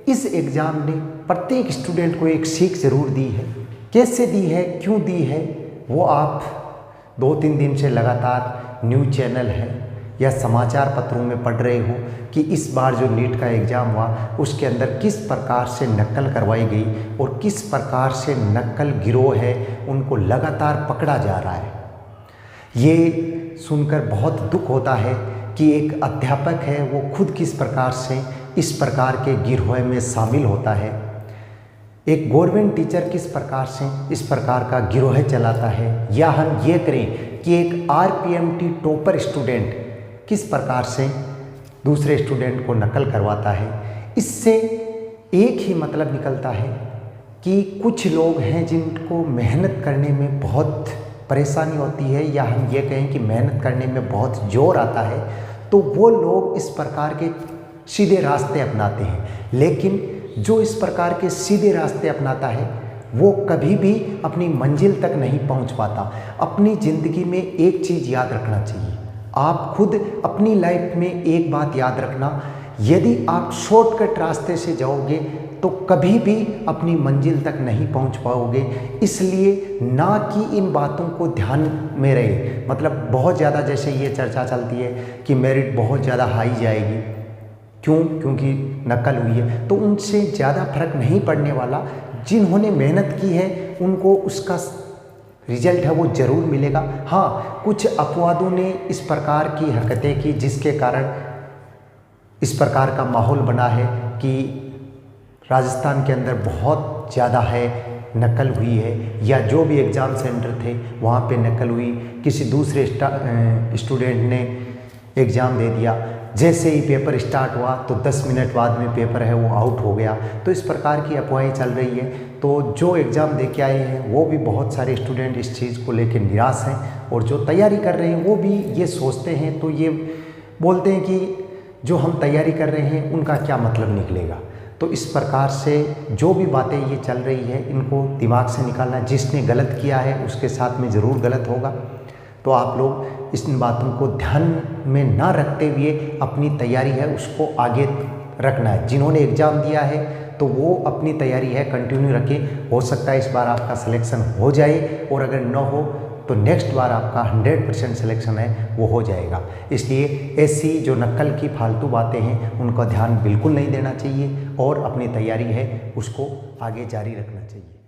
इस एग्ज़ाम ने प्रत्येक स्टूडेंट को एक सीख ज़रूर दी है। कैसे दी है, क्यों दी है, वो आप 2-3 दिन से लगातार न्यूज़ चैनल है या समाचार पत्रों में पढ़ रहे हो कि इस बार जो नीट का एग्ज़ाम हुआ उसके अंदर किस प्रकार से नकल करवाई गई और किस प्रकार से नकल गिरोह है उनको लगातार पकड़ा जा रहा है। ये सुनकर बहुत दुख होता है कि एक अध्यापक है वो खुद किस प्रकार से इस प्रकार के गिरोह में शामिल होता है। एक गवर्नमेंट टीचर किस प्रकार से इस प्रकार का गिरोह चलाता है, या हम ये करें कि एक RPMT टॉपर स्टूडेंट किस प्रकार से दूसरे स्टूडेंट को नकल करवाता है। इससे एक ही मतलब निकलता है कि कुछ लोग हैं जिनको मेहनत करने में बहुत परेशानी होती है, या हम ये कहें कि मेहनत करने में बहुत जोर आता है, तो वो लोग इस प्रकार के सीधे रास्ते अपनाते हैं। लेकिन जो इस प्रकार के सीधे रास्ते अपनाता है वो कभी भी अपनी मंजिल तक नहीं पहुंच पाता। अपनी ज़िंदगी में एक चीज़ याद रखना चाहिए, आप खुद अपनी लाइफ में एक बात याद रखना, यदि आप शॉर्टकट रास्ते से जाओगे तो कभी भी अपनी मंजिल तक नहीं पहुंच पाओगे। इसलिए ना कि इन बातों को ध्यान में रहे, मतलब बहुत ज़्यादा जैसे ये चर्चा चलती है कि मेरिट बहुत ज़्यादा हाई जाएगी, क्यों? क्योंकि नकल हुई है, तो उनसे ज़्यादा फर्क नहीं पड़ने वाला। जिन्होंने मेहनत की है उनको उसका रिजल्ट है वो ज़रूर मिलेगा। हाँ, कुछ अपवादों ने इस प्रकार की हरकतें की जिसके कारण इस प्रकार का माहौल बना है कि राजस्थान के अंदर बहुत ज़्यादा है नकल हुई है, या जो भी एग्ज़ाम सेंटर थे वहाँ पे नकल हुई। किसी दूसरे स्टूडेंट ने एग्ज़ाम दे दिया, जैसे ही पेपर स्टार्ट हुआ तो 10 मिनट बाद में पेपर है वो आउट हो गया। तो इस प्रकार की अफवाहें चल रही है। तो जो एग्ज़ाम दे के आए हैं वो भी बहुत सारे स्टूडेंट इस चीज़ को लेकर निराश हैं, और जो तैयारी कर रहे हैं वो भी ये सोचते हैं, तो ये बोलते हैं कि जो हम तैयारी कर रहे हैं उनका क्या मतलब निकलेगा। तो इस प्रकार से जो भी बातें ये चल रही है इनको दिमाग से निकालना। जिसने गलत किया है उसके साथ में ज़रूर गलत होगा, तो आप लोग इन बातों को ध्यान में ना रखते हुए अपनी तैयारी है उसको आगे रखना है। जिन्होंने एग्ज़ाम दिया है तो वो अपनी तैयारी है कंटिन्यू रखें। हो सकता है इस बार आपका सिलेक्शन हो जाए, और अगर न हो तो नेक्स्ट बार आपका 100% सिलेक्शन है वो हो जाएगा। इसलिए ऐसी जो नकल की फालतू बातें हैं उनका ध्यान बिल्कुल नहीं देना चाहिए, और अपनी तैयारी है उसको आगे जारी रखना चाहिए।